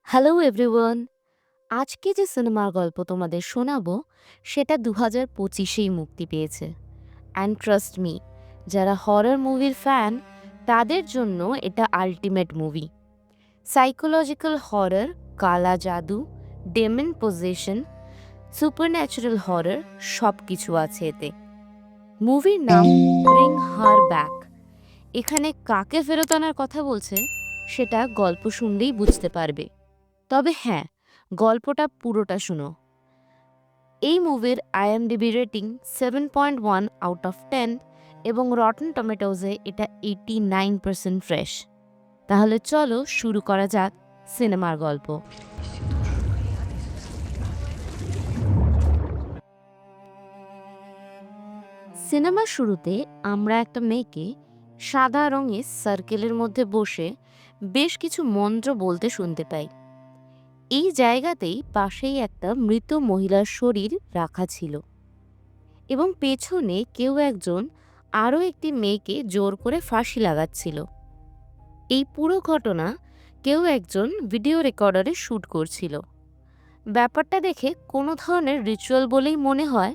Hello everyone. আজকে যে সিনেমার গল্প তোমাদের শোনাবো সেটা 2025-এই মুক্তি পেয়েছে। অ্যান্ড ট্রাস্ট মি, যারা হরর মুভির ফ্যান তাদের জন্য এটা আল্টিমেট মুভি। সাইকোলজিক্যাল হরর, কালা জাদু, ডেমন পজেশন, সুপারন্যাচুরাল হরর সব কিছু আছে এতে। মুভির নাম ব্রিং হার ব্যাক। এখানে কাকে ফেরত আনার কথা বলছে সেটা গল্প শুনলেই বুঝতে পারবে। তবে হ্যাঁ, গল্পটা পুরোটা শুনো। এই মুভির আইএমডিবি রেটিং 7.1 আউট অফ 10 এবং রটন টমেটোজে এটা 89% ফ্রেশ। তাহলে চলো শুরু করা যাক সিনেমার গল্প। সিনেমার শুরুতে আমরা একটা মেয়েকে সাদা রঙের সার্কেলের মধ্যে বসে বেশ কিছু মন্ত্র বলতে শুনতে পাই। এই জায়গাতেই পাশেই একটা মৃত মহিলার শরীর রাখা ছিল এবং পেছনে কেউ একজন আরও একটি মেয়েকে জোর করে ফাঁসি লাগাচ্ছিল। এই পুরো ঘটনা কেউ একজন ভিডিও রেকর্ডারে শ্যুট করছিল। ব্যাপারটা দেখে কোনো ধরনের রিচুয়াল বলেই মনে হয়,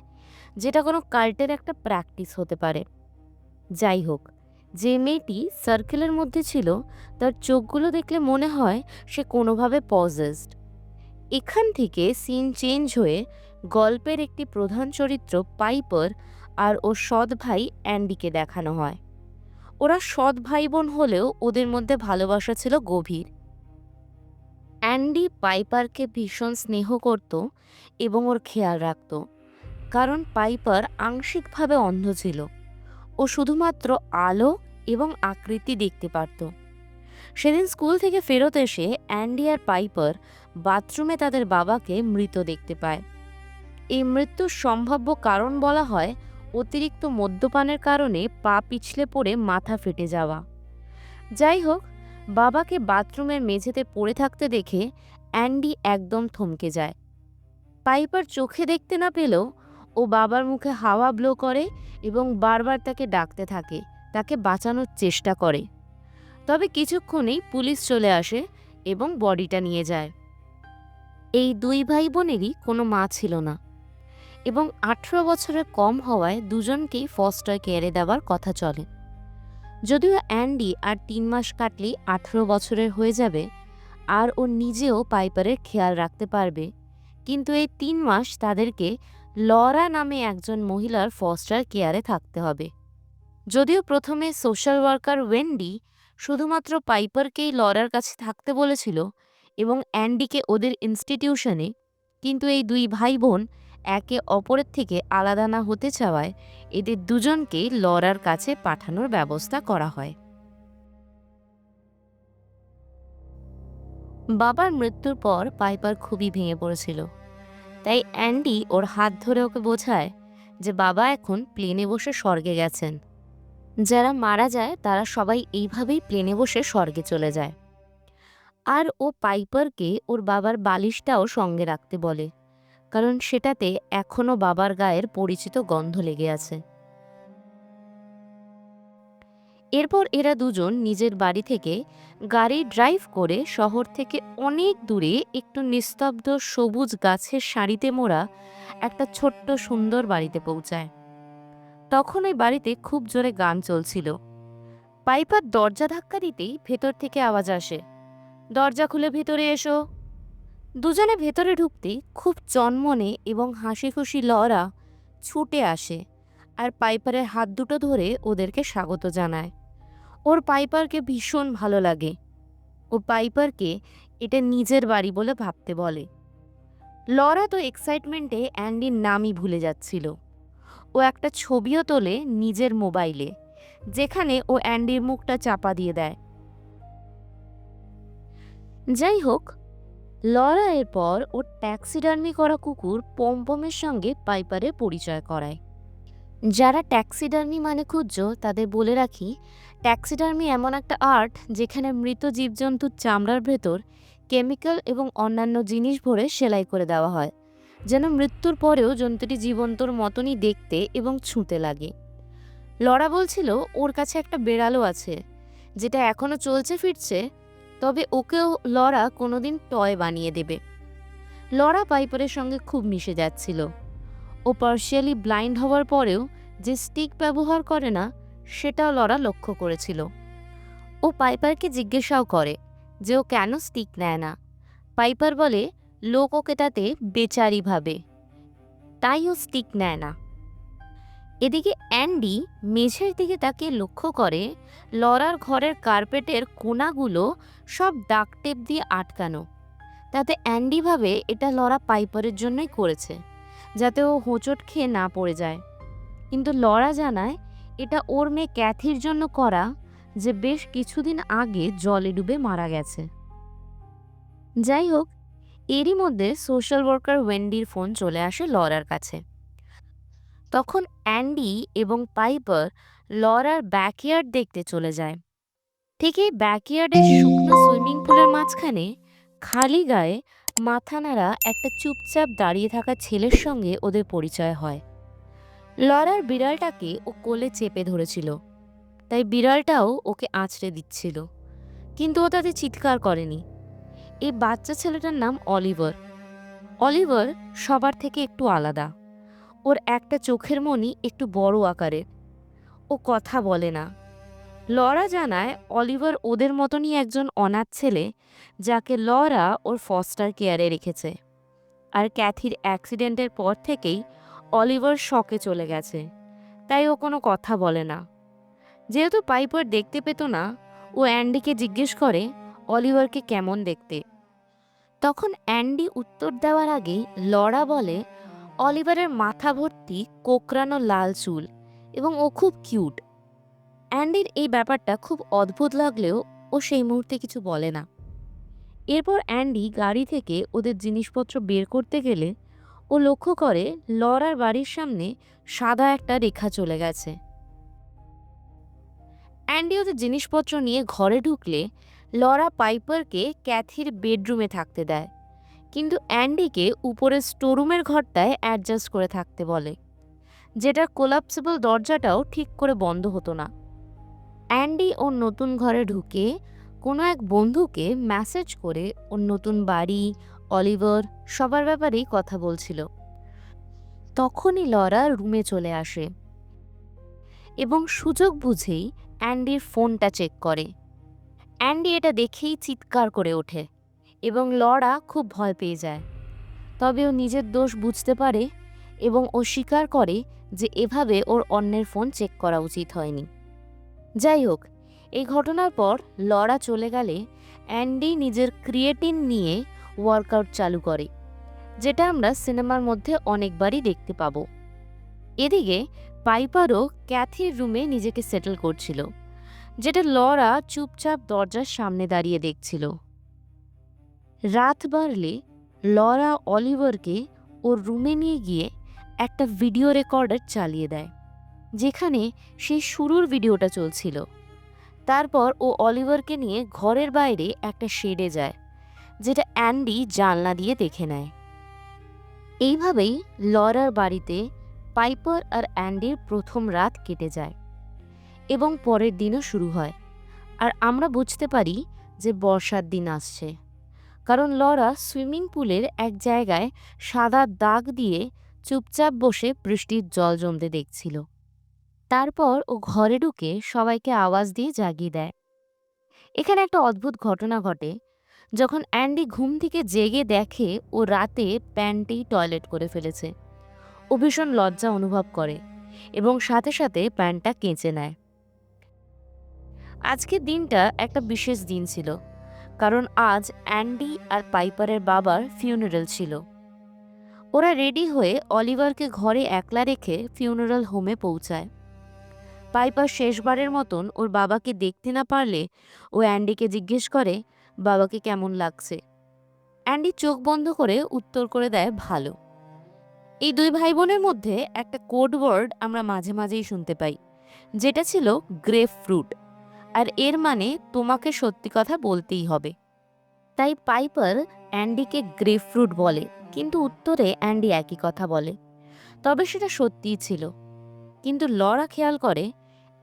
যেটা কোনো কাল্টের একটা প্র্যাকটিস হতে পারে। যাই হোক, যে মেয়েটি সার্কেলের মধ্যে ছিল তার চোখগুলো দেখলে মনে হয় সে কোনোভাবে পজেসড। এখান থেকে সিন চেঞ্জ হয়ে গল্পের একটি প্রধান চরিত্র পাইপার আর ওর সৎ ভাই অ্যান্ডিকে দেখানো হয়। ওরা সৎ ভাই বোন হলেও ওদের মধ্যে ভালোবাসা ছিল গভীর। অ্যান্ডি পাইপারকে ভীষণ স্নেহ করত এবং ওর খেয়াল রাখত, কারণ পাইপার আংশিকভাবে অন্ধ ছিল। ও শুধুমাত্র আলো এবং আকৃতি দেখতে পারত। সেদিন স্কুল থেকে ফেরত এসে অ্যান্ডি আর পাইপার বাথরুমে তাদের বাবাকে মৃত দেখতে পায়। এই মৃত্যুর সম্ভাব্য কারণ বলা হয় অতিরিক্ত মদ্যপানের কারণে পা পিছলে পড়ে মাথা ফেটে যাওয়া। যাই হোক, বাবাকে বাথরুমের মেঝেতে পড়ে থাকতে দেখে অ্যান্ডি একদম থমকে যায়। পাইপার চোখে দেখতে না পেলেও ও বাবার মুখে হাওয়া ব্লো করে এবং বারবার তাকে ডাকতে থাকে, তাকে বাঁচানোর চেষ্টা করে। তবে কিছুক্ষণেই পুলিশ চলে আসে এবং বডিটা নিয়ে যায়। এই দুই ভাই বোনেরই কোনো মা ছিল না এবং 18 বছরের কম হওয়ায় দুজনকেই ফস্টার কেয়ারে দেওয়ার কথা চলে। যদিও অ্যান্ডি আর 3 মাস কাটলেই 18 বছরের হয়ে যাবে আর ও নিজেও পাইপারের খেয়াল রাখতে পারবে, কিন্তু এই 3 মাস তাদেরকে লরা নামে একজন মহিলার ফস্টার কেয়ারে থাকতে হবে। যদিও প্রথমে সোশ্যাল ওয়ার্কার ওয়েন্ডি শুধুমাত্র পাইপারকেই লরার কাছে থাকতে বলেছিল এবং অ্যান্ডিকে ওদের ইনস্টিটিউশনে, কিন্তু এই দুই ভাই বোন একে অপরের থেকে আলাদা না হতে চাওয়ায় এদের দুজনকেই লরার কাছে পাঠানোর ব্যবস্থা করা হয়। বাবার মৃত্যুর পর পাইপার খুবই ভেঙে পড়েছিল, তাই অ্যান্ডি ওর হাত ধরে ওকে বোঝায় যে বাবা এখন প্লেনে বসে স্বর্গে গেছেন। যারা মারা যায় তারা সবাই এইভাবেই প্লেনে বসে স্বর্গে চলে যায়। আর ও পাইপারকে ওর বাবার বালিশটাও সঙ্গে রাখতে বলে, কারণ সেটাতে এখনও বাবার গায়ের পরিচিত গন্ধ লেগে আছে। এরপর এরা দুজন নিজের বাড়ি থেকে গাড়ি ড্রাইভ করে শহর থেকে অনেক দূরে একটু নিস্তব্ধ সবুজ গাছের সারিতে মোড়া একটা ছোট্ট সুন্দর বাড়িতে পৌঁছায়। তখন ওই বাড়িতে খুব জোরে গান চলছিল। পাইপার দরজা ধাক্কা দিতেই ভেতর থেকে আওয়াজ আসে, দরজা খুলে ভেতরে এসো। দুজনে ভেতরে ঢুকতেই খুব চনমনে এবং হাসি খুশি লরা ছুটে আসে আর পাইপারের হাত দুটো ধরে ওদেরকে স্বাগত জানায়। ওর পাইপারকে ভীষণ ভালো লাগে। ও পাইপারকে এটা নিজের বাড়ি বলে ভাবতে বলে। লরা তো এক্সাইটমেন্টে অ্যান্ডির নামই ভুলে যাচ্ছিল। ও একটা ছবিও তোলে নিজের মোবাইলে, যেখানে ও অ্যান্ডির মুখটা চাপা দিয়ে দেয়। যাই হোক, লরা এরপর ওর ট্যাক্সিডার্মি করা কুকুর পমপমের সঙ্গে পাইপারের পরিচয় করায়। যারা ট্যাক্সিডার্মি মানে খুঁজছো তাদের বলে রাখি, ট্যাক্সিডার্মি এমন একটা আর্ট যেখানে মৃত জীবজন্তুর চামড়ার ভেতর কেমিক্যাল এবং অন্যান্য জিনিস ভরে সেলাই করে দেওয়া হয়, যেন মৃত্যুর পরেও জন্তুটি জীবন্তর মতনই দেখতে এবং ছুঁতে লাগে। লরা বলছিল ওর কাছে একটা বেড়ালও আছে, যেটা এখনও চলছে ফিরছে, তবে ওকেও লরা কোনোদিন টয় বানিয়ে দেবে। লরা পাইপারের সঙ্গে খুব মিশে যাচ্ছিল। ও পার্শিয়ালি ব্লাইন্ড হওয়ার পরেও যে স্টিক ব্যবহার করে না সেটাও লরা লক্ষ্য করেছিল। ও পাইপারকে জিজ্ঞাসাও করে যে ও কেন স্টিক নেয় না। পাইপার বলে লোক ওকে তাতে বেচারি ভাবে, তাই ও স্টিক নেয় না। এদিকে অ্যান্ডি মেঝের দিকে তাকিয়ে লক্ষ্য করে লরার ঘরের কার্পেটের কোণাগুলো সব ডাক টেপ দিয়ে আটকানো। তাতে অ্যান্ডি ভাবে এটা লরা পাইপারের জন্যই করেছে, যাতে ও হোঁচট খেয়ে না পড়ে যায়। কিন্তু লরা জানায় এটা ওর মেয়ে ক্যাথির জন্য করা, যে বেশ কিছুদিন আগে জলে ডুবে মারা গেছে। যাই হোক, এরই মধ্যে সোশ্যাল ওয়ার্কার ওয়েন্ডির ফোন চলে আসে লরার কাছে। তখন অ্যান্ডি এবং পাইপার লরার ব্যাকইয়ার্ড দেখতে চলে যায়। ঠিক এই ব্যাকইয়ার্ডের শুকনো সুইমিং পুলের মাঝখানে খালি গায়ে মাথা নাড়া একটা চুপচাপ দাঁড়িয়ে থাকা ছেলের সঙ্গে ওদের পরিচয় হয়। লরার বিড়ালটাকে ও কোলে চেপে ধরেছিল, তাই বিড়ালটাও ওকে আঁচড়ে দিচ্ছিল, কিন্তু ও তাতে চিৎকার করেনি। এই বাচ্চা ছেলেটার নাম অলিভার। অলিভার সবার থেকে একটু আলাদা। ওর একটা চোখের মণি একটু বড় আকারের। ও কথা বলে না। লরা জানায় অলিভার ওদের মতনই একজন অনাথ ছেলে, যাকে লরা ওর ফস্টার কেয়ারে রেখেছে। আর ক্যাথির অ্যাক্সিডেন্টের পর থেকেই অলিভার শকে চলে গেছে, তাই ও কোনো কথা বলে না। যেহেতু পাইপার দেখতে পেত না, ও অ্যান্ডিকে জিজ্ঞেস করে অলিভারকে কেমন দেখতে। তখন অ্যান্ডি উত্তর দেওয়ার আগেই লরা বলে অলিভারের মাথা ভর্তি কোকড়ানো লাল চুল এবং ও খুব কিউট। অ্যান্ডির এই ব্যাপারটা খুব অদ্ভুত লাগলেও ও সেই মুহূর্তে কিছু বলে না। এরপর অ্যান্ডি গাড়ি থেকে ওদের জিনিসপত্র বের করতে গেলে ও লক্ষ্য করে লরার বাড়ির সামনে সাদা একটা রেখা চলে গেছে। অ্যান্ডি ওদের জিনিসপত্র নিয়ে ঘরে ঢুকলে লরা পাইপারকে ক্যাথির বেডরুমে থাকতে দেয়, কিন্তু অ্যান্ডিকে উপরের স্টোররুমের ঘরটায় অ্যাডজাস্ট করে থাকতে বলে, যেটার কোলাপসেবল দরজাটাও ঠিক করে বন্ধ হতো না। অ্যান্ডি ওর নতুন ঘরে ঢুকে কোনো এক বন্ধুকে মেসেজ করে ওর নতুন বাড়ি, অলিভার সবার ব্যাপারেই কথা বলছিল। তখনই লরা রুমে চলে আসে এবং সুযোগ বুঝেই অ্যান্ডির ফোনটা চেক করে। অ্যান্ডি এটা দেখেই চিৎকার করে ওঠে এবং লরা খুব ভয় পেয়ে যায়। তবে ও নিজের দোষ বুঝতে পারে এবং ও স্বীকার করে যে এভাবে ওর অন্যের ফোন চেক করা উচিত হয়নি। যাই হোক, এই ঘটনার পর লরা চলে গেলে অ্যান্ডি নিজের ক্রিয়েটিন নিয়ে ওয়ার্কআউট চালু করে, যেটা আমরা সিনেমার মধ্যে অনেকবারই দেখতে পাবো। এদিকে পাইপারও ক্যাথির রুমে নিজেকে সেটেল করছিল, যেটা লরা চুপচাপ দরজার সামনে দাঁড়িয়ে দেখছিল। রাত বাড়লে লরা অলিভারকে ওর রুমে নিয়ে গিয়ে একটা ভিডিও রেকর্ডার চালিয়ে দেয়, যেখানে সেই শুরুর ভিডিওটা চলছিল। তারপর ও অলিভারকে নিয়ে ঘরের বাইরে একটা শেডে যায়, যেটা অ্যান্ডি জানলা দিয়ে দেখে নেয়। এইভাবেই লরার বাড়িতে পাইপার আর অ্যান্ডির প্রথম রাত কেটে যায় এবং পরের দিনও শুরু হয়। আর আমরা বুঝতে পারি যে বর্ষার দিন আসছে, কারণ লরা সুইমিং পুলের এক জায়গায় সাদা দাগ দিয়ে চুপচাপ বসে বৃষ্টির জল জমতে দেখছিল। তারপর ও ঘরে ঢুকে সবাইকে আওয়াজ দিয়ে জাগিয়ে দেয়। এখানে একটা অদ্ভুত ঘটনা ঘটে। যখন অ্যান্ডি ঘুম থেকে জেগে দেখে ও রাতে প্যান্টেই টয়লেট করে ফেলেছে, ও ভীষণ লজ্জা অনুভব করে এবং সাথে সাথে প্যান্টটা কেচে নেয়। আজকের দিনটা একটা বিশেষ দিন ছিল, কারণ আজ অ্যান্ডি আর পাইপারের বাবার ফিউনারাল ছিল। ওরা রেডি হয়ে অলিভারকে ঘরে একলা রেখে ফিউনারাল হোমে পৌঁছায়। পাইপার শেষবারের মতন ওর বাবাকে দেখতে না পারলে ও অ্যান্ডিকে জিজ্ঞেস করে বাবাকে কেমন লাগছে। অ্যান্ডি চোখ বন্ধ করে উত্তর করে দেয় ভালো। এই দুই ভাই বোনের মধ্যে একটা কোড ওয়ার্ড আমরা মাঝে মাঝেই শুনতে পাই, যেটা ছিল গ্রেপ ফ্রুট, আর এর মানে তোমাকে সত্যি কথা বলতেই হবে। তাই পাইপার অ্যান্ডিকে গ্রেপ ফ্রুট বলে, কিন্তু উত্তরে অ্যান্ডি একই কথা বলে। তবে সেটা সত্যিই ছিল। কিন্তু লরা খেয়াল করে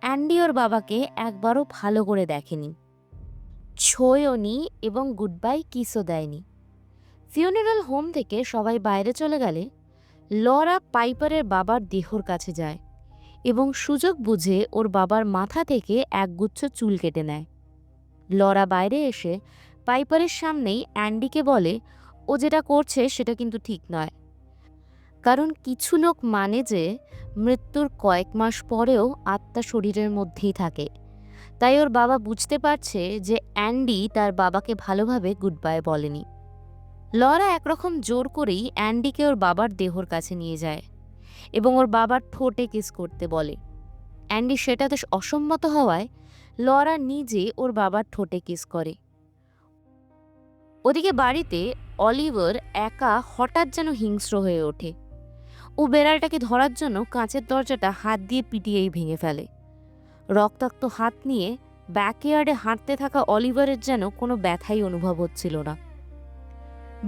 অ্যান্ডি ওর বাবাকে একবারও ভালো করে দেখেনি। ছোঁয়ও নি এবং গুড বাই কিসও দেয়নি। ফিউনারাল হোম থেকে সবাই বাইরে চলে গেলে লরা পাইপারের বাবার দেহর কাছে যায় এবং সুযোগ বুঝে ওর বাবার মাথা থেকে একগুচ্ছ চুল কেটে নেয়। লরা বাইরে এসে পাইপারের সামনেই অ্যান্ডিকে বলে ও যেটা করছে সেটা কিন্তু ঠিক নয়, কারণ কিছু লোক মানে যে মৃত্যুর কয়েক মাস পরেও আত্মা শরীরের মধ্যেই থাকে। তাই ওর বাবা বুঝতে পারছে যে অ্যান্ডি তার বাবাকে ভালোভাবে গুড বাই বলেনি। লরা একরকম জোর করেই অ্যান্ডিকে ওর বাবার দেহর কাছে নিয়ে যায় এবং ওর বাবার ঠোঁটে কিস করতে বলে। অ্যান্ডি সেটাতে অসম্মত হওয়ায় লরা নিজে ওর বাবার ঠোঁটে কিস করে। ওদিকে বাড়িতে অলিভার একা হঠাৎ যেন হিংস্র হয়ে ওঠে। ও বেড়ালটাকে ধরার জন্য কাঁচের দরজাটা হাত দিয়ে পিটিয়েই ভেঙে ফেলে। রক্তাক্ত হাত নিয়ে ব্যাকইয়ার্ডে হাঁটতে থাকা অলিভারের যেন কোনো ব্যথাই অনুভব হচ্ছিল না।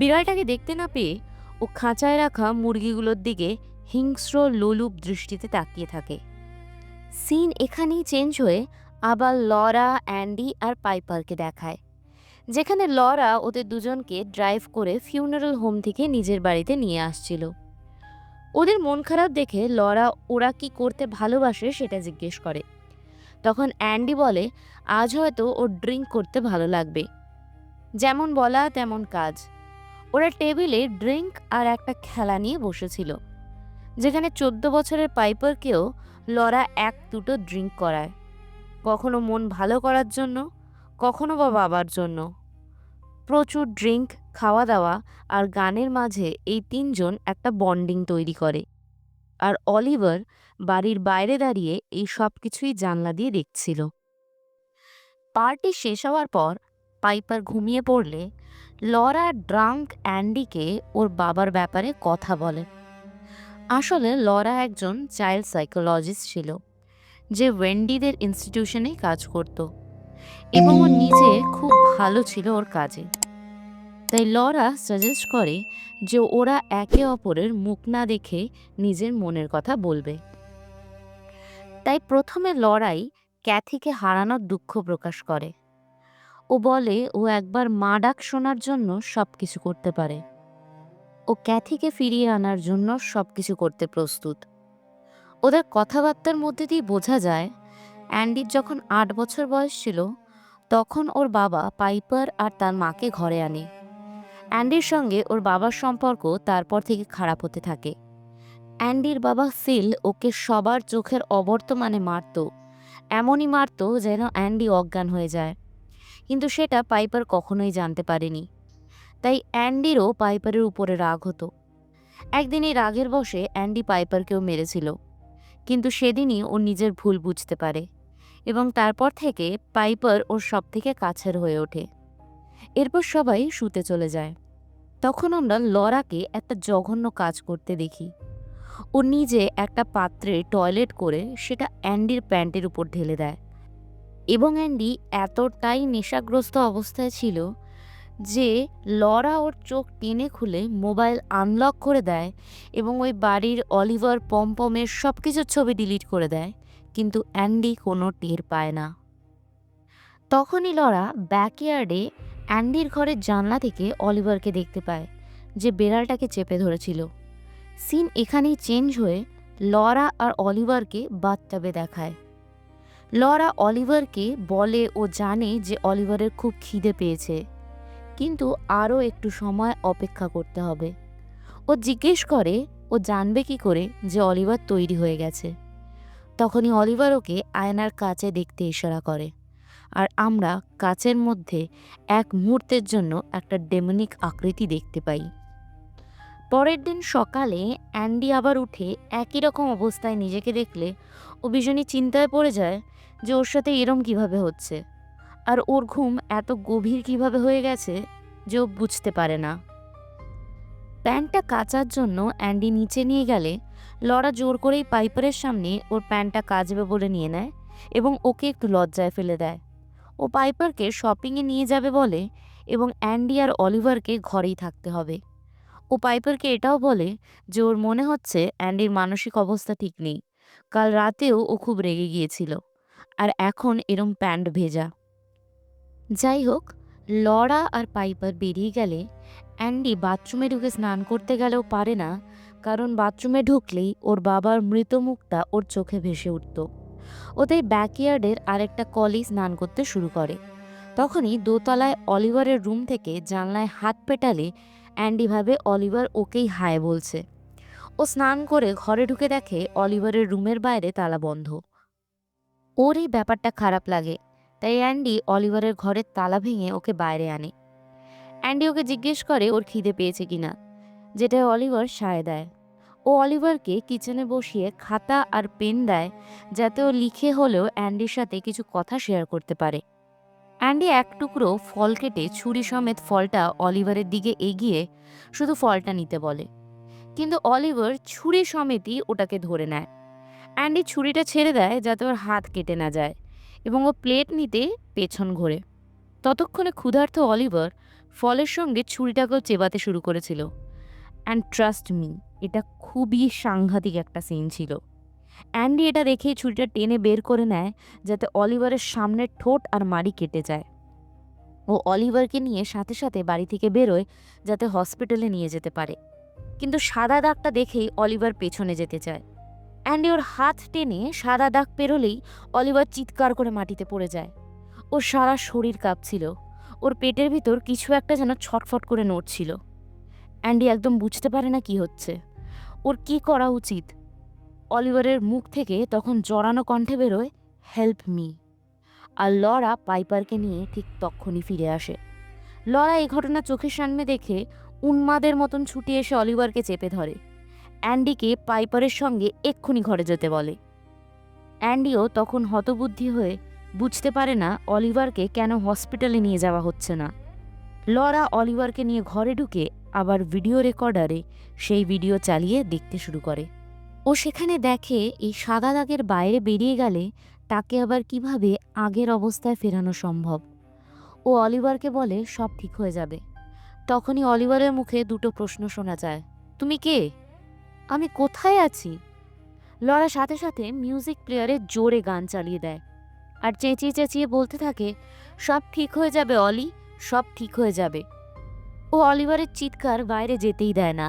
বিড়ালটাকে দেখতে না পেয়ে ও খাঁচায় রাখা মুরগিগুলোর দিকে হিংস্র লোলুপ দৃষ্টিতে তাকিয়ে থাকে। সিন এখানেই চেঞ্জ হয়ে আবার লরা, অ্যান্ডি আর পাইপারকে দেখায়, যেখানে লরা ওদের দুজনকে ড্রাইভ করে ফিউনারাল হোম থেকে নিজের বাড়িতে নিয়ে আসছিল। ওদের মন খারাপ দেখে লরা ওরা কি করতে ভালোবাসে সেটা জিজ্ঞেস করে। তখন অ্যান্ডি বলে আজ হয়তো ওর ড্রিঙ্ক করতে ভালো লাগবে। যেমন বলা তেমন কাজ। ওরা টেবিলে ড্রিঙ্ক আর একটা খেলা নিয়ে বসেছিল, যেখানে 14 বছরের পাইপারকেও লরা এক দুটো ড্রিঙ্ক করায়, কখনো মন ভালো করার জন্য, কখনো বা বাবার জন্য। প্রচুর ড্রিঙ্ক, খাওয়া দাওয়া আর গানের মাঝে এই তিনজন একটা বন্ডিং তৈরি করে। আর অলিভার বাড়ির বাইরে দাঁড়িয়ে এই সব কিছুই জানলা দিয়ে দেখছিল। পার্টি শেষ হওয়ার পর পাইপার ঘুমিয়ে পড়লে লরা ড্রাঙ্ক অ্যান্ডিকে ওর বাবার ব্যাপারে কথা বলে। আসলে লরা একজন চাইল্ড সাইকোলজিস্ট ছিল, যে ওয়েন্ডিদের ইনস্টিটিউশনে কাজ করত এবং ও নিজে খুব ভালো ছিল ওর কাজে। তাই লরা সাজেস্ট করে যে ওরা একে অপরের মুখ না দেখে নিজের মনের কথা বলবে। তাই প্রথমে লরাই ক্যাথিকে হারানোর দুঃখ প্রকাশ করে। ও বলে ও একবার মা ডাক শোনার জন্য সবকিছু করতে পারে। ও ক্যাথিকে ফিরিয়ে আনার জন্য সবকিছু করতে প্রস্তুত। ওদের কথাবার্তার মধ্যে দিয়ে বোঝা যায় অ্যান্ডির যখন 8 বছর বয়স ছিল তখন ওর বাবা পাইপার আর তার মাকে ঘরে আনে। অ্যান্ডির সঙ্গে ওর বাবার সম্পর্ক তারপর থেকে খারাপ হতে থাকে। অ্যান্ডির বাবা ফিল ওকে সবার চোখের অবর্তমানে মারত, এমনই মারত যেন অ্যান্ডি অজ্ঞান হয়ে যায়। কিন্তু সেটা পাইপার কখনোই জানতে পারেনি। তাই অ্যান্ডিরও পাইপারের উপরে রাগ হতো। একদিন এই রাগের বশে অ্যান্ডি পাইপারকেও মেরেছিল, কিন্তু সেদিনই ও নিজের ভুল বুঝতে পারে এবং তারপর থেকে পাইপার ওর সব থেকে কাছের হয়ে ওঠে। এরপর সবাই শুতে চলে যায়। তখন আমরা লরাকে একটা জঘন্য কাজ করতে দেখি। ও নিজে একটা পাত্রে টয়লেট করে সেটা অ্যান্ডির প্যান্টের উপর ঢেলে দেয় এবং অ্যান্ডি এতটাই নেশাগ্রস্ত অবস্থায় ছিল যে লরা ওর চোখ টেনে খুলে মোবাইল আনলক করে দেয় এবং ওই বাড়ির অলিভার, পমপমের সব কিছুর ছবি ডিলিট করে দেয়, কিন্তু অ্যান্ডি কোনো টের পায় না। তখনই লরা ব্যাকইয়ার্ডে অ্যান্ডির ঘরের জানলা থেকে অলিভারকে দেখতে পায়, যে বেড়ালটাকে চেপে ধরেছিল। সিন এখানেই চেঞ্জ হয়ে লরা আর অলিভারকে বাথটাবে দেখায়। লরা অলিভারকে বলে ও জানে যে অলিভারের খুব খিদে পেয়েছে, কিন্তু আরও একটু সময় অপেক্ষা করতে হবে। ও জিজ্ঞেস করে ও জানবে কি করে যে অলিভার তৈরি হয়ে গেছে। তখনই অলিভার ওকে আয়নার কাছে দেখতে ইশারা করে, আর আমরা কাচের মধ্যে এক মুহূর্তের জন্য একটা ডেমনিক আকৃতি দেখতে পাই। পরের দিন সকালে অ্যান্ডি আবার উঠে একই রকম অবস্থায় নিজেকে দেখলে ও ভীষণই চিন্তায় পড়ে যায় যে ওর সাথে এরম কিভাবে হচ্ছে, আর ওর ঘুম এত গভীর কিভাবে হয়ে গেছে যে ও বুঝতে পারে না। প্যান্টটা কাচার জন্য অ্যান্ডি নিচে নিয়ে গেলে লরা জোর করেই পাইপারের সামনে ওর প্যান্টটা কাচবে বলে নিয়ে নেয় এবং ওকে একটু লজ্জায় ফেলে দেয়। ও পাইপারকে শপিংয়ে নিয়ে যাবে বলে এবং অ্যান্ডি আর অলিভারকে ঘরেই থাকতে হবে। ও পাইপারকে এটাও বলে যে ওর মনে হচ্ছে অ্যান্ডির মানসিক অবস্থা ঠিক নেই, কাল রাতেও ও খুব রেগে গিয়েছিল আর এখন এরম প্যান্ট ভেজা। যাই হোক, লরা আর পাইপার বেরিয়ে গেলে অ্যান্ডি বাথরুমে ঢুকে স্নান করতে গেলেও পারে না, কারণ বাথরুমে ঢুকলেই ওর বাবার মৃত মুখটা ওর চোখে ভেসে উঠত। ওতেই ব্যাকইয়ার্ডের আরেকটা কলি স্নান করতে শুরু করে। তখনই দোতলায় অলিভারের রুম থেকে জানলায় হাত পেটালে অ্যান্ডি ভাবে অলিভার ওকেই হায় বলছে। ও স্নান করে ঘরে ঢুকে দেখে অলিভারের রুমের বাইরে তালা বন্ধ। ওর এই ব্যাপারটা খারাপ লাগে, তাই অ্যান্ডি অলিভারের ঘরের তালা ভেঙে ওকে বাইরে আনে। অ্যান্ডি ওকে জিজ্ঞেস করে ওর খিদে পেয়েছে কিনা, যেটা অলিভার সায় দেয়। ও অলিভারকে কিচেনে বসিয়ে খাতা আর পেন দেয়, যাতে ও লিখে হলেও অ্যান্ডির সাথে কিছু কথা শেয়ার করতে পারে। অ্যান্ডি এক টুকরো ফল কেটে ছুরি সমেত ফলটা অলিভারের দিকে এগিয়ে শুধু ফলটা নিতে বলে, কিন্তু অলিভার ছুরি সমেতই ওটাকে ধরে নেয়। অ্যান্ডি ছুরিটা ছেড়ে দেয় যাতে ওর হাত কেটে না যায়, এবং ও প্লেট নিতে পেছন ঘোরে। ততক্ষণে ক্ষুধার্ত অলিভার ফলের সঙ্গে ছুরিটাকেও চেবাতে শুরু করেছিল। অ্যান্ড ট্রাস্ট মি, এটা খুবই সাংঘাতিক একটা সিন ছিল। অ্যান্ডি এটা দেখেই ছুরিটা টেনে বের করে নেয়, যাতে অলিভারের সামনের ঠোঁট আর মাড়ি কেটে যায়। ও অলিভারকে নিয়ে সাথে সাথে বাড়ি থেকে বেরোয়, যাতে হসপিটালে নিয়ে যেতে পারে। কিন্তু সাদা দাগটা দেখেই অলিভার পেছনে যেতে চায়। অ্যান্ডি ওর হাত টেনে সাদা দাগ পেরোলেই অলিভার চিৎকার করে মাটিতে পড়ে যায়। ওর সারা শরীর কাঁপছিল, ওর পেটের ভিতর কিছু একটা যেন ছটফট করে নড়ছিল। অ্যান্ডি একদম বুঝতে পারে না কি হচ্ছে, ওর কি করা উচিত। অলিভারের মুখ থেকে তখন জড়ানো কণ্ঠে বেরোয়, হেল্প মি। আর লরা পাইপারকে নিয়ে ঠিক তক্ষুনি ফিরে আসে। লরা এই ঘটনা চোখের সামনে দেখে উন্মাদের মতন ছুটে এসে অলিভারকে চেপে ধরে। অ্যান্ডিকে পাইপারের সঙ্গে এক্ষুনি ঘরে যেতে বলে। অ্যান্ডিও তখন হতবুদ্ধি হয়ে বুঝতে পারে না অলিভারকে কেন হসপিটালে নিয়ে যাওয়া হচ্ছে না। লরা অলিভারকে নিয়ে ঘরে ঢুকে আবার ভিডিও রেকর্ডারে সেই ভিডিও চালিয়ে দেখতে শুরু করে। ও সেখানে দেখে এই সাদা দাগের বাইরে বেরিয়ে গেলে তাকে আবার কিভাবে আগের অবস্থায় ফেরানো সম্ভব। ও অলিভারকে বলে সব ঠিক হয়ে যাবে। তখনই অলিভারের মুখে দুটো প্রশ্ন শোনা যায়, তুমি কে? আমি কোথায় আছি? লরা সাথে সাথে মিউজিক প্লেয়ারে জোরে গান চালিয়ে দেয় আর চেঁচিয়ে চেঁচিয়ে বলতে থাকে, সব ঠিক হয়ে যাবে অলি, সব ঠিক হয়ে যাবে। ও অলিভারের চিৎকার বাইরে যেতেই দেয় না,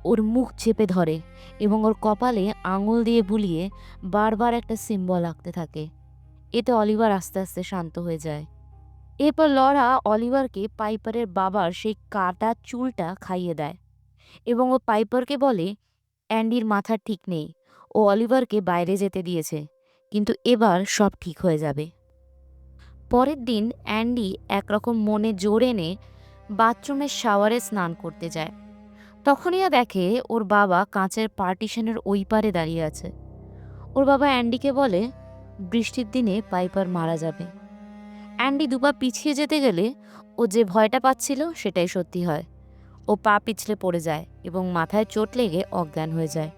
ওর মুখ চেপে ধরে এবং ওর কপালে আঙুল দিয়ে বুলিয়ে বারবার একটা সিম্বল আঁকতে থাকে। এতে অলিভার আস্তে আস্তে শান্ত হয়ে যায়। এরপর লরা অলিভারকে পাইপারের বাবার সেই কাটা চুলটা খাইয়ে দেয় এবং ও পাইপারকে বলে অ্যান্ডির মাথা ঠিক নেই, ও অলিভারকে বাইরে যেতে দিয়েছে, কিন্তু এবার সব ঠিক হয়ে যাবে। পরের দিন অ্যান্ডি একরকম মনে জোর এনে বাথরুমের শাওয়ারে স্নান করতে যায়। তখনই দেখে ওর বাবা কাঁচের পার্টিশনের ওই পারে দাঁড়িয়ে আছে। ওর বাবা অ্যান্ডিকে বলে বৃষ্টির দিনে পাইপার মারা যাবে। অ্যান্ডি দুপা পিছিয়ে যেতে গেলে ও যে ভয়টা পাচ্ছিল সেটাই সত্যি হয়। ও পা পিছলে পড়ে যায় এবং মাথায় চোট লেগে অজ্ঞান হয়ে যায়।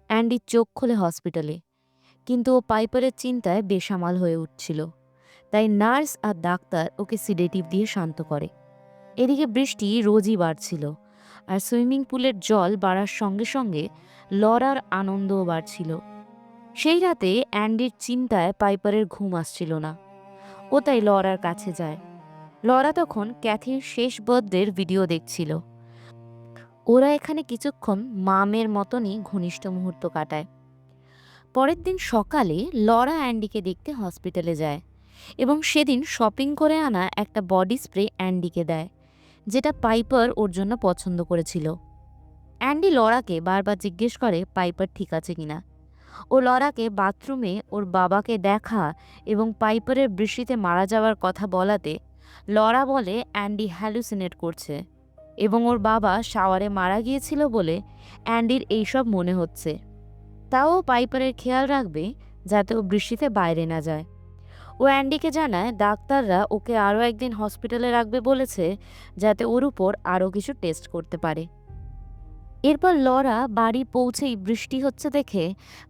অ্যান্ডি চোখ খোলে হসপিটালে, কিন্তু ও পাইপারের চিন্তায় বেসামাল হয়ে উঠছিল। তাই নার্স আর ডাক্তার ওকে সিডেটিভ দিয়ে শান্ত করে। এদিকে বৃষ্টি রোজই বাড়ছিল, আর সুইমিং পুলের জল বাড়ার সঙ্গে সঙ্গে লরার আনন্দও বাড়ছিল। সেই রাতে অ্যান্ডির চিন্তায় পাইপারের ঘুম আসছিল না। ও তাই লরার কাছে যায়। লরা তখন ক্যাথির শেষ বার্থডের ভিডিও দেখছিল। ওরা এখানে কিছুক্ষণ মামের মতনই ঘনিষ্ঠ মুহূর্ত কাটায়। পরের দিন সকালে লরা অ্যান্ডিকে দেখতে হসপিটালে যায় এবং সেদিন শপিং করে আনা একটা বডি স্প্রে অ্যান্ডিকে দেয়, যেটা পাইপার ওর জন্য পছন্দ করেছিল। অ্যান্ডি লরাকে বারবার জিজ্ঞেস করে পাইপার ঠিক আছে কিনা। ও লরাকে বাথরুমে ওর বাবাকে দেখা এবং পাইপারের বৃষ্টিতে মারা যাওয়ার কথা বলাতে লরা বলে অ্যান্ডি হ্যালুসিনেট করছে এবং ওর বাবা শাওয়ারে মারা গিয়েছিল বলে অ্যান্ডির এইসব মনে হচ্ছে। তাও পাইপারের খেয়াল রাখবে যাতে ও বৃষ্টিতে বাইরে না যায়। ও অ্যান্ডিকে জানায় ডাক্তাররা ওকে আরও একদিন হসপিটালে রাখবে বলেছে, যাতে ওর উপর আরও কিছু টেস্ট করতে পারে। এরপর লরা বাড়ি পৌঁছেই বৃষ্টি হচ্ছে দেখে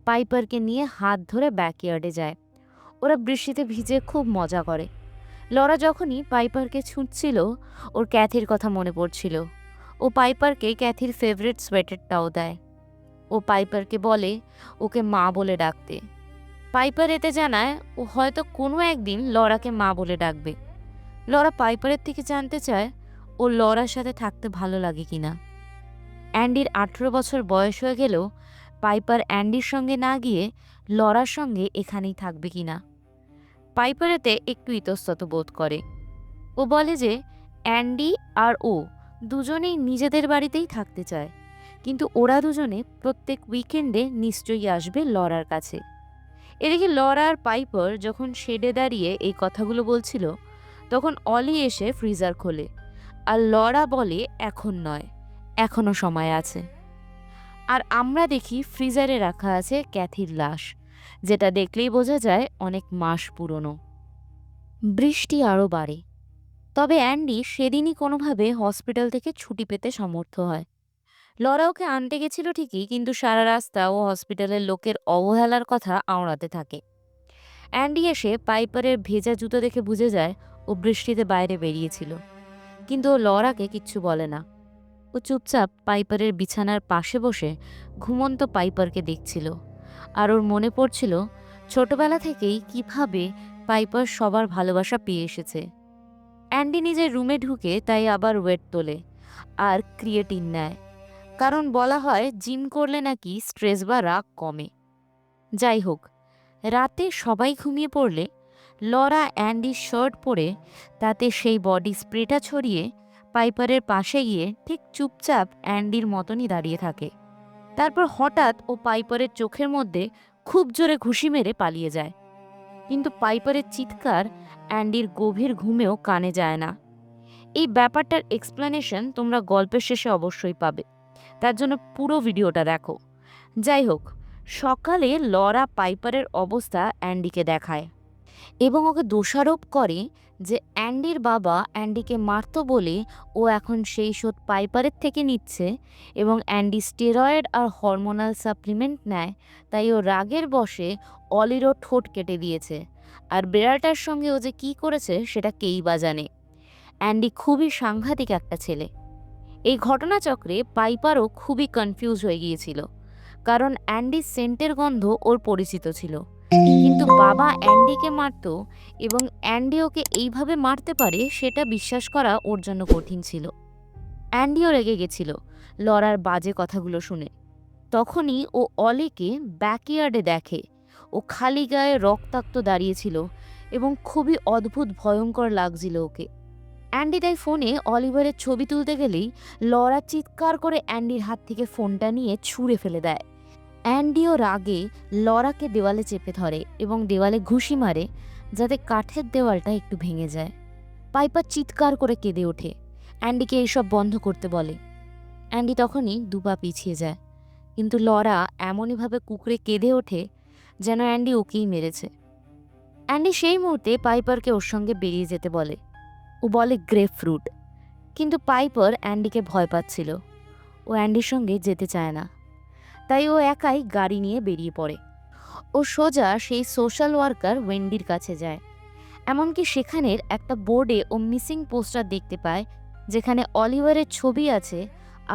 পাইপারকে নিয়ে হাত ধরে ব্যাকইয়ার্ডে যায়। ওরা বৃষ্টিতে ভিজে খুব মজা করে। লরা যখনই পাইপারকে ছুঁচ্ছিল ওর ক্যাথির কথা মনে পড়ছিল। ও পাইপারকে ক্যাথির ফেভারিট সোয়েটারটাও দেয়। ও পাইপারকে বলে ওকে মা বলে ডাকতে। পাইপার এতে জানায় ও হয়তো কোনো একদিন লরাকে মা বলে ডাকবে। লরা পাইপারের থেকে জানতে চায় ও লরার সাথে থাকতে ভালো লাগে কিনা। অ্যান্ডির 18 বছর বয়স হয়ে গেলেও পাইপার অ্যান্ডির সঙ্গে না গিয়ে লরার সঙ্গে এখানেই থাকবে কিনা। পাইপার এতে একটু ইতস্তত বোধ করে। ও বলে যে অ্যান্ডি আর ও দুজনেই নিজেদের বাড়িতেই থাকতে চায়, কিন্তু ওরা দুজনে প্রত্যেক উইকেন্ডে নিশ্চয়ই আসবে লরার কাছে। এদিকে লরা আর পাইপার যখন শেডে দাঁড়িয়ে এই কথাগুলো বলছিল, তখন অলি এসে ফ্রিজার খোলে আর লরা বলে এখন নয়, এখনো সময় আছে। আর আমরা দেখি ফ্রিজারে রাখা আছে ক্যাথির লাশ, যেটা দেখলেই বোঝা যায় অনেক মাস পুরনো। বৃষ্টি আরও বাড়ে, তবে অ্যান্ডি সেদিনই কোনোভাবে হসপিটাল থেকে ছুটি পেতে সমর্থ হয়। লরা ওকে আনতে গেছিল ঠিকই, কিন্তু সারা রাস্তা ও হসপিটালের লোকের অবহেলার কথা আওড়াতে থাকে। অ্যান্ডি এসে পাইপারের ভেজা জুতো দেখে বুঝে যায় ও বৃষ্টিতে বাইরে বেরিয়েছিল, কিন্তু ও লরাকে কিচ্ছু বলে না। ও চুপচাপ পাইপারের বিছানার পাশে বসে ঘুমন্ত পাইপারকে দেখছিল। আর ওর মনে পড়ছিল ছোটবেলা থেকেই কিভাবে পাইপার সবার ভালোবাসা পেয়ে এসেছে। অ্যান্ডি নিজের রুমে ঢুকে তাই আবার ওয়েট তোলে আর ক্রিয়েটিন নেয়, কারণ বলা হয় জিম করলে নাকি স্ট্রেস বা রাগ কমে। যাই হোক, রাতে সবাই ঘুমিয়ে পড়লে লরা অ্যান্ডির শার্ট পরে তাতে সেই বডি স্প্রেটা ছড়িয়ে পাইপারের পাশে গিয়ে ঠিক চুপচাপ অ্যান্ডির মতনই দাঁড়িয়ে থাকে। তারপর হঠাৎ ও পাইপারের চোখের মধ্যে খুব জোরে ঘুষি মেরে পালিয়ে যায়, কিন্তু পাইপারের চিৎকার অ্যান্ডির গভীর ঘুমেও কানে যায় না। এই ব্যাপারটার এক্সপ্লেনেশন তোমরা গল্পের শেষে অবশ্যই পাবে, তার জন্য পুরো ভিডিওটা দেখো। যাই হোক, সকালে লরা পাইপারের অবস্থা অ্যান্ডিকে দেখায় এবং ওকে দোষারোপ করে যে অ্যান্ডির বাবা অ্যান্ডিকে মারত বলে ও এখন সেই শোধ পাইপারের থেকে নিচ্ছে, এবং অ্যান্ডি স্টেরয়েড আর হরমোনাল সাপ্লিমেন্ট নেয়, তাই ও রাগের বশে অলিরও ঠোঁট কেটে দিয়েছে। আর বেড়ালটার সঙ্গে ও যে কী করেছে সেটা কেই বা জানে। অ্যান্ডি খুবই সাংঘাতিক একটা ছেলে। এই ঘটনাচক্রে পাইপারও খুবই কনফিউজ হয়ে গিয়েছিল, কারণ অ্যান্ডির সেন্টের গন্ধ ওর পরিচিত ছিল, কিন্তু বাবা অ্যান্ডিকে মারত এবং অ্যান্ডি ওকে এইভাবে মারতে পারে সেটা বিশ্বাস করা ওর জন্য কঠিন ছিল। অ্যান্ডিও রেগে গেছিল লরার বাজে কথাগুলো শুনে। তখনই ও অলিকে ব্যাকইয়ার্ডে দেখে। ও খালি গায়ে রক্তাক্ত দাঁড়িয়েছিল এবং খুবই অদ্ভুত ভয়ঙ্কর লাগছিল ওকে। অ্যান্ডি তাই ফোনে অলিভারের ছবি তুলতে গেলেই লরা চিৎকার করে অ্যান্ডির হাত থেকে ফোনটা নিয়ে ছুঁড়ে ফেলে দেয়। অ্যান্ডিও রাগে লরাকে দেওয়ালে চেপে ধরে এবং দেওয়ালে ঘুষি মারে, যাতে কাঠের দেওয়ালটা একটু ভেঙে যায়। পাইপার চিৎকার করে কেঁদে ওঠে, অ্যান্ডিকে এইসব বন্ধ করতে বলে। অ্যান্ডি তখনই দুপা পিছিয়ে যায়, কিন্তু লরা এমনইভাবে কুকড়ে কেঁদে ওঠে যেন অ্যান্ডি ওকেই মেরেছে। অ্যান্ডি সেই মুহূর্তে পাইপারকে ওর সঙ্গে বেরিয়ে যেতে বলে। ও বলে গ্রেপ ফ্রুট, কিন্তু পাইপার অ্যান্ডিকে ভয় পাচ্ছিল। ও অ্যান্ডির সঙ্গে যেতে চায় না, তাই ও একাই গাড়ি নিয়ে বেরিয়ে পড়ে। ও সোজা সেই সোশ্যাল ওয়ার্কার ওয়েন্ডির কাছে যায়। এমনকি সেখানের একটা বোর্ডে ও মিসিং পোস্টার দেখতে পায়, যেখানে অলিভারের ছবি আছে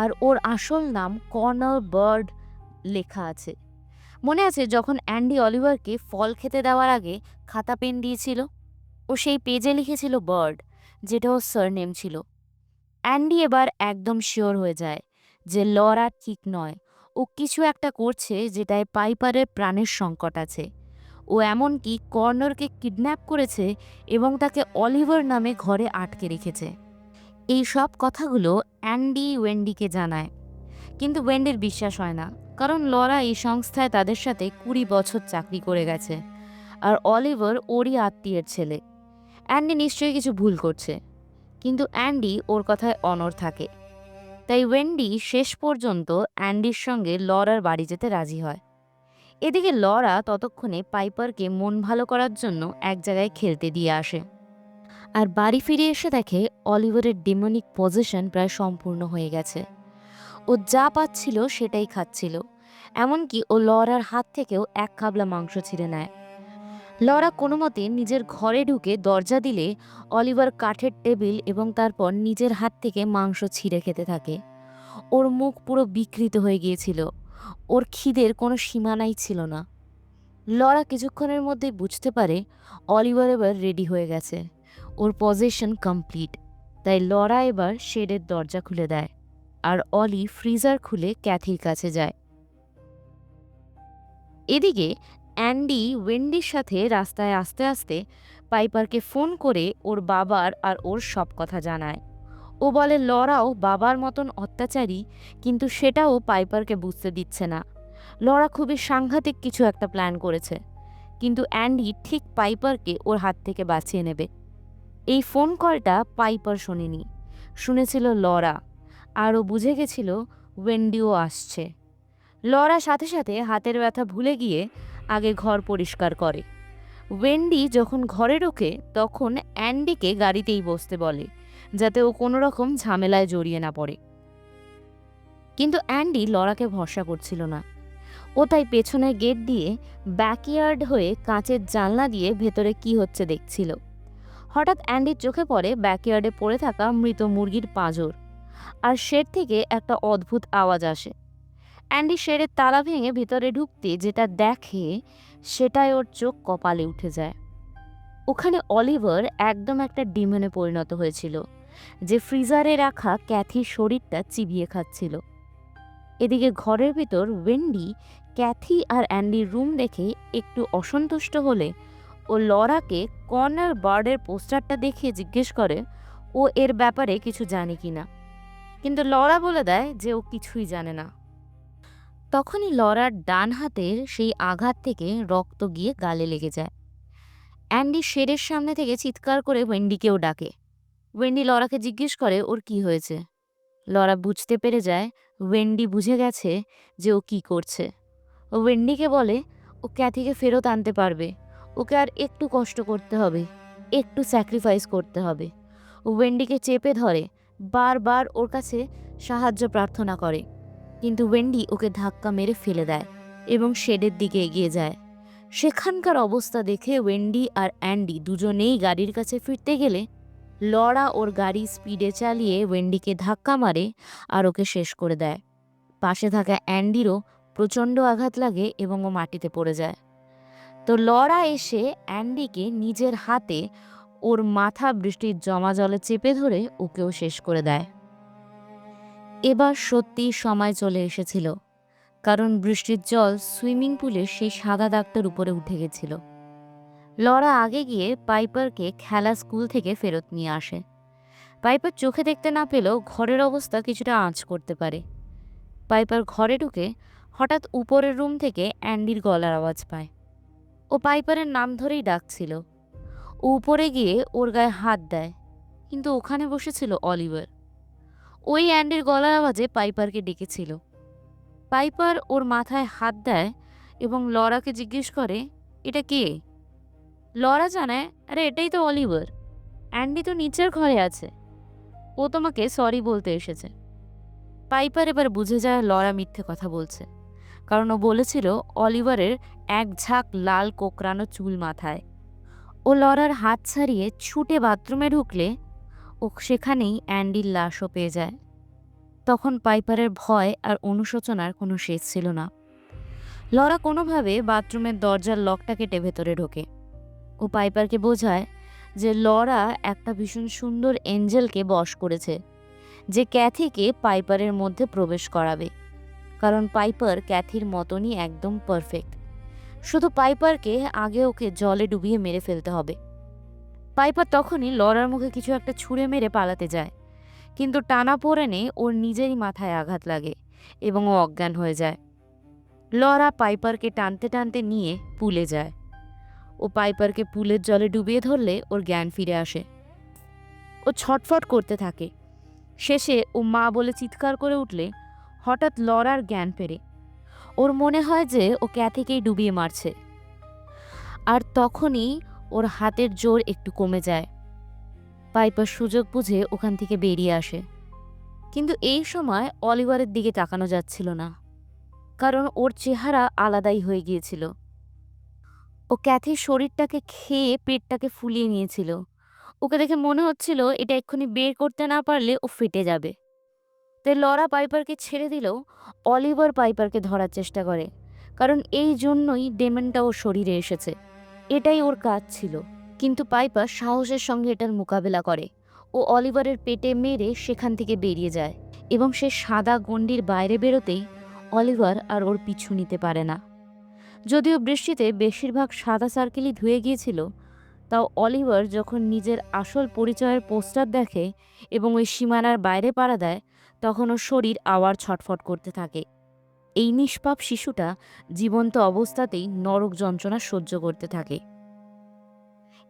আর ওর আসল নাম কর্নেল বার্ড লেখা আছে। মনে আছে যখন অ্যান্ডি অলিভারকে ফল খেতে দেওয়ার আগে খাতা পেন দিয়েছিল? ও সেই পেজে লিখেছিল বার্ড, যেটা ওর সারনেম ছিল। অ্যান্ডি এবার একদম শিওর হয়ে যায় যে লরা ঠিক নয়, ও কিছু একটা করছে যেটায় পাইপারের প্রাণের সংকট আছে। ও এমনকি কর্নারকে কিডন্যাপ করেছে এবং তাকে অলিভার নামে ঘরে আটকে রেখেছে। এই সব কথাগুলো অ্যান্ডি ওয়েন্ডিকে জানায়, কিন্তু ওয়েন্ডির বিশ্বাস হয় না, কারণ লরা এই সংস্থায় তাদের সাথে 20 বছর চাকরি করে গেছে আর অলিভার ওরই আত্মীয়ের ছেলে। অ্যান্ডি নিশ্চয়ই কিছু ভুল করছে, কিন্তু অ্যান্ডি ওর কথায় অনড় থাকে। তাই ওয়েন্ডি শেষ পর্যন্ত অ্যান্ডির সঙ্গে লরার বাড়ি যেতে রাজি হয়। এদিকে লরা ততক্ষণে পাইপারকে মন ভালো করার জন্য এক জায়গায় খেলতে দিয়ে আসে, আর বাড়ি ফিরে এসে দেখে অলিভারের ডেমনিক পজিশন প্রায় সম্পূর্ণ হয়ে গেছে। ও যা পাচ্ছিল সেটাই খাচ্ছিল, এমনকি ও লরার হাত থেকেও এক খাবলা মাংস ছিঁড়ে নেয়। লরা কোনো মতে নিজের ঘরে ঢুকে দরজা দিলে অলিভার কাঠের টেবিল এবং তারপর নিজের হাত থেকে মাংস ছিঁড়ে খেতে থাকে। ওর মুখ পুরো বিকৃত হয়ে গিয়েছিল, ওর খিদের কোনো সীমানাই ছিল না। লরা কিছুক্ষণের মধ্যেই বুঝতে পারে অলিভার এবার রেডি হয়ে গেছে। ওর পজিশন কমপ্লিট। তাই লরা এবার শেডের দরজা খুলে দেয় আর অলি ফ্রিজার খুলে ক্যাথির কাছে যায়। এদিকে অ্যান্ডি ওয়েন্ডির সাথে রাস্তায় আসতে আসতে পাইপারকে ফোন করে ওর বাবার আর ওর সব কথা জানায়। ও বলে লরাও বাবার মতন অত্যাচারী, কিন্তু সেটাও পাইপারকে বুঝতে দিচ্ছে না। লরা খুবই সাংঘাতিক কিছু একটা প্ল্যান করেছে, কিন্তু অ্যান্ডি ঠিক পাইপারকে ওর হাত থেকে বাঁচিয়ে নেবে। এই ফোন কলটা পাইপার শোনেনি, শুনেছিল লরা, আর ও বুঝে গেছিল ওয়েন্ডিও আসছে। লরা সাথে সাথে হাতের ব্যথা ভুলে গিয়ে আগে ঘর পরিষ্কার করে। ওয়েন্ডি যখন ঘরে ঢোকে তখন অ্যান্ডিকে গাড়িতেই বসতে বলে, যাতে ও কোনো রকম ঝামেলায় জড়িয়ে না পড়ে। কিন্তু অ্যান্ডি লরাকে ভরসা করছিল না। ও তাই পেছনের গেট দিয়ে ব্যাকইয়ার্ড হয়ে কাঁচের জানলা দিয়ে ভেতরে কি হচ্ছে দেখছিল। হঠাৎ অ্যান্ডির চোখে পড়ে ব্যাকইয়ার্ডে পড়ে থাকা মৃত মুরগির পাঁজর, আর শেড থেকে একটা অদ্ভুত আওয়াজ আসে। অ্যান্ডি শেডের তালা ভেঙে ভিতরে ঢুকতে যেটা দেখে সেটাই ওর চোখ কপালে উঠে যায়। ওখানে অলিভার একদম একটা ডিমনে পরিণত হয়েছিল, যে ফ্রিজারে রাখা ক্যাথির শরীরটা চিবিয়ে খাচ্ছিল। এদিকে ঘরের ভিতর ওয়েন্ডি ক্যাথি আর অ্যান্ডির রুম দেখে একটু অসন্তুষ্ট হলে ও লরাকে কর্নার বার্ডের পোস্টারটা দেখিয়ে জিজ্ঞেস করে ও এর ব্যাপারে কিছু জানে কিনা, কিন্তু লরা বলে দেয় যে ও কিছুই জানে না। তখনই লরার ডান হাতের সেই আঘাত থেকে রক্ত গিয়ে গালে লেগে যায়। অ্যান্ডি শেডের সামনে থেকে চিৎকার করে ওয়েন্ডিকেও ডাকে। ওয়েন্ডি লরাকে জিজ্ঞেস করে ওর কি হয়েছে। লরা বুঝতে পেরে যায় ওয়েন্ডি বুঝে গেছে যে ও কি করছে। ও ওয়েন্ডিকে বলে ও ক্যাথিকে ফেরত আনতে পারবে, ওকে আর একটু কষ্ট করতে হবে, একটু স্যাক্রিফাইস করতে হবে। ও ওয়েন্ডিকে চেপে ধরে, বারবার ওর কাছে সাহায্য প্রার্থনা করে, কিন্তু ওয়েন্ডি ওকে ধাক্কা মেরে ফেলে দেয় এবং শেডের দিকে এগিয়ে যায়। সেখানকার অবস্থা দেখে ওয়েন্ডি আর অ্যান্ডি দুজনেই গাড়ির কাছে ফিরতে গেলে লরা ওর গাড়ি স্পিডে চালিয়ে ওয়েন্ডিকে ধাক্কা মারে আর ওকে শেষ করে দেয়। পাশে থাকা অ্যান্ডিরও প্রচণ্ড আঘাত লাগে এবং ও মাটিতে পড়ে যায়। তো লরা এসে অ্যান্ডিকে নিজের হাতে ওর মাথা বৃষ্টির জমা জলে চেপে ধরে ওকেও শেষ করে দেয়। এবার সত্যি সময় চলে এসেছিল, কারণ বৃষ্টির জল সুইমিং পুলের সেই সাদা দাগটার উপরে উঠে গেছিল। লরা আগে গিয়ে পাইপারকে খেলা স্কুল থেকে ফেরত নিয়ে আসে। পাইপার চোখে দেখতে না পেলেও ঘরের অবস্থা কিছুটা আঁচ করতে পারে। পাইপার ঘরে ঢুকে হঠাৎ উপরের রুম থেকে অ্যান্ডির গলার আওয়াজ পায়। ও পাইপারের নাম ধরেই ডাকছিল। ও উপরে গিয়ে ওর গায়ে হাত দেয়, কিন্তু ওখানে বসেছিল অলিভার। ওই অ্যান্ডির গলার আওয়াজে পাইপারকে ডেকেছিল। পাইপার ওর মাথায় হাত দেয় এবং লরাকে জিজ্ঞেস করে এটা কে। লরা জানায়, আরে এটাই তো অলিভার, অ্যান্ডি তো নিচের ঘরে আছে, ও তোমাকে সরি বলতে এসেছে। পাইপার এবার বুঝে যায় লরা মিথ্যে কথা বলছে, কারণ ও বলেছিল অলিভারের এক ঝাঁক লাল কোকড়ানো চুল মাথায়। ও লরার হাত ছাড়িয়ে ছুটে বাথরুমে ঢুকলে ও সেখানেই অ্যান্ডির লাশও পেয়ে যায়। তখন পাইপারের ভয় আর অনুশোচনার কোনো শেষ ছিল না। লরা কোনোভাবে বাথরুমের দরজার লকটা কেটে ভেতরে ঢোকে। ও পাইপারকে বোঝায় যে লরা একটা ভীষণ সুন্দর এঞ্জেলকে বশ করেছে, যে ক্যাথিকে পাইপারের মধ্যে প্রবেশ করাবে, কারণ পাইপার ক্যাথির মতনই একদম পারফেক্ট। শুধু পাইপারকে আগে ওকে জলে ডুবিয়ে মেরে ফেলতে হবে। পাইপার তখনই লরার মুখে কিছু একটা ছুঁড়ে মেরে পালাতে যায়, কিন্তু টানাপোড়েনে ওর নিজেরই মাথায় আঘাত লাগে এবং ও অজ্ঞান হয়ে যায়। লরা পাইপারকে টানতে টানতে নিয়ে পুলে যায়। ও পাইপারকে পুলের জলে ডুবিয়ে ধরলে ওর জ্ঞান ফিরে আসে। ও ছটফট করতে থাকে। শেষে ও মা বলে চিৎকার করে উঠলে হঠাৎ লরার জ্ঞান ফেরে। ওর মনে হয় যে ও ক্যাথিকেই ডুবিয়ে মারছে, আর তখনই ওর হাতের জোর একটু কমে যায়। পাইপার সুযোগ বুঝে ওখান থেকে বেরিয়ে আসে, কিন্তু এই সময় অলিভারের দিকে তাকানো যাচ্ছিল না, কারণ ওর চেহারা আলাদাই হয়ে গিয়েছিল। ও ক্যাথির শরীরটাকে খেয়ে পেটটাকে ফুলিয়ে নিয়েছিল। ওকে দেখে মনে হচ্ছিল এটা এক্ষুনি বের করতে না পারলে ও ফেটে যাবে। তাই লরা পাইপারকে ছেড়ে দিলেও অলিভার পাইপারকে ধরার চেষ্টা করে, কারণ এই জন্যই ডেমনটা ওর শরীরে এসেছে, এটাই ওর কাজ ছিল। কিন্তু পাইপার সাহসের সঙ্গে এটার মোকাবেলা করে। ও অলিভারের পেটে মেরে সেখান থেকে বেরিয়ে যায় এবং সে সাদা গণ্ডির বাইরে বেরোতেই অলিভার আর ওর পিছু নিতে পারে না। যদিও বৃষ্টিতে বেশিরভাগ সাদা সার্কেলই ধুয়ে গিয়েছিল, তাও অলিভার যখন নিজের আসল পরিচয়ের পোস্টার দেখে এবং ওই সীমানার বাইরে পাড়া দেয়, তখন ওর শরীর আবার ছটফট করতে থাকে। এই নিষ্পাপ শিশুটা জীবন্ত অবস্থাতেই নরক যন্ত্রণা সহ্য করতে থাকে।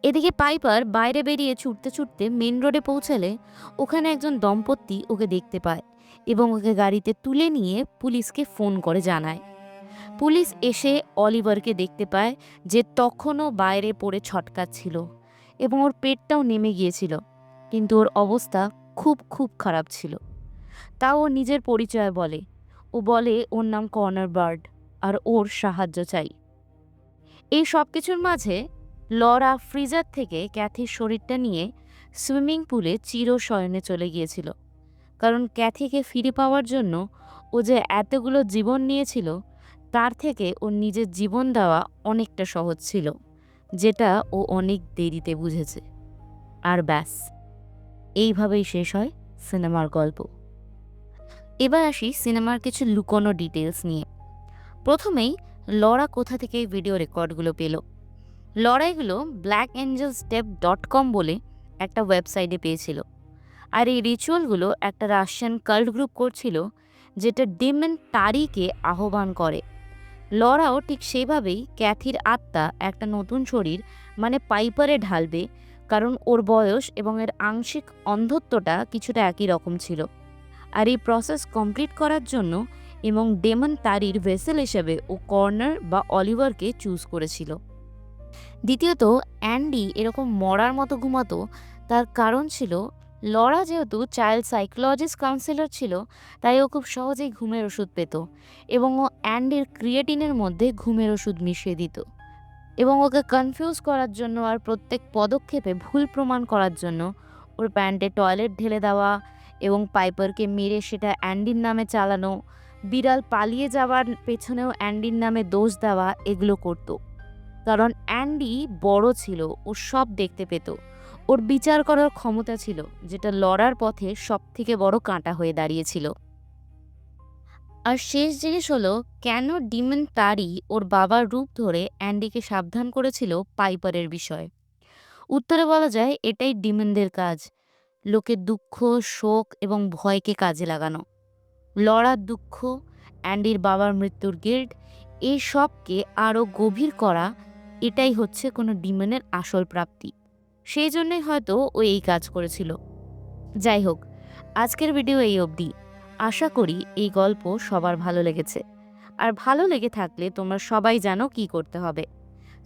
এদিকে পাইপার বাইরে বেরিয়ে ছুটতে ছুটতে মেন রোডে পৌঁছালে ওখানে একজন দম্পতি ওকে দেখতে পায় এবং ওকে গাড়িতে তুলে নিয়ে পুলিশকে ফোন করে জানায়। পুলিশ এসে অলিভারকে দেখতে পায় যে তখনও বাইরে পড়ে ছটকাচ্ছিল এবং ওর পেটটাও নেমে গিয়েছিল, কিন্তু ওর অবস্থা খুব খুব খারাপ ছিল। তাও ও নিজের পরিচয় বলে। ও বলে ওর নাম কর্নার বার্ড আর ওর সাহায্য চাই। এই সব কিছুর মাঝে লরা ফ্রিজার থেকে ক্যাথির শরীরটা নিয়ে সুইমিং পুলে চিরশয়নে চলে গিয়েছিল, কারণ ক্যাথিকে ফিরে পাওয়ার জন্য ও যে এতগুলো জীবন নিয়েছিল তার থেকে ওর নিজের জীবন দেওয়া অনেকটা সহজ ছিল, যেটা ও অনেক দেরিতে বুঝেছে। আর ব্যাস, এইভাবেই শেষ হয় সিনেমার গল্প। এবার আসি সিনেমার কিছু লুকোনো ডিটেলস নিয়ে। প্রথমেই লরা কোথা থেকে এই ভিডিও রেকর্ডগুলো পেল। লরা এগুলো blackangelsstep.com বলে একটা ওয়েবসাইটে পেয়েছিল। আর এই রিচুয়ালগুলো একটা রাশিয়ান কাল্ট গ্রুপ করছিল, যেটা ডিমন তারিকে আহ্বান করে। লরাও ঠিক সেভাবেই ক্যাথির আত্মা একটা নতুন শরীর মানে পাইপারে ঢালবে, কারণ ওর বয়স এবং এর আংশিক অন্ধত্বটা কিছুটা একই রকম ছিল। আর এই প্রসেস কমপ্লিট করার জন্য এবং ডেমন তারির ভেসেল হিসেবে ও কর্নার বা অলিভারকে চুজ করেছিল। দ্বিতীয়ত, অ্যান্ডি এরকম মরার মতো ঘুমাতো, তার কারণ ছিল লরা যেহেতু চাইল্ড সাইকোলজিস্ট কাউন্সিলর ছিল, তাই ও খুব সহজেই ঘুমের ওষুধ পেত এবং ও অ্যান্ডির ক্রিয়েটিনের মধ্যে ঘুমের ওষুধ মিশিয়ে দিত এবং ওকে কনফিউজ করার জন্য আর প্রত্যেক পদক্ষেপে ভুল প্রমাণ করার জন্য ওর প্যান্টে টয়লেট ঢেলে দেওয়া এবং পাইপারকে মেরে সেটা অ্যান্ডির নামে চালানো, বিড়াল পালিয়ে যাওয়ার পেছনেও অ্যান্ডির নামে দোষ দেওয়া, এগুলো করতো। কারণ অ্যান্ডি বড় ছিল, ও সব দেখতে পেত, ওর বিচার করার ক্ষমতা ছিল, যেটা লড়ার পথে সবথেকে বড় কাঁটা হয়ে দাঁড়িয়েছিল। আর শেষ জিনিস হলো, কেন ডিমন তারি ওর বাবার রূপ ধরে অ্যান্ডিকে সাবধান করেছিল পাইপারের বিষয়ে। উত্তরে বলা যায় এটাই ডিমনদের কাজ, লোকের দুঃখ, শোক এবং ভয়কে কাজে লাগানো। লড়ার দুঃখ, অ্যান্ডির বাবার মৃত্যুর গিল্ট, এই সবকে আরও গভীর করা, এটাই হচ্ছে কোনো ডিমনের আসল প্রাপ্তি। সেই জন্যই হয়তো ও এই কাজ করেছিল। যাই হোক, আজকের ভিডিও এই অবধি। আশা করি এই গল্প সবার ভালো লেগেছে। আর ভালো লেগে থাকলে তোমরা সবাই জানো কি করতে হবে।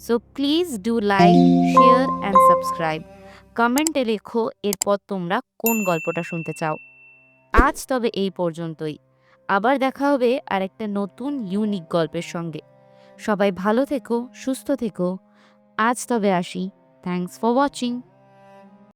So please do like, share and subscribe. কমেন্টে লেখো এরপর তোমরা কোন গল্পটা শুনতে চাও। আজ তবে এই পর্যন্তই। আবার দেখা হবে আরেকটা নতুন ইউনিক গল্পের সঙ্গে। সবাই ভালো থেকো, সুস্থ থেকো। আজ তবে আসি। Thanks for watching.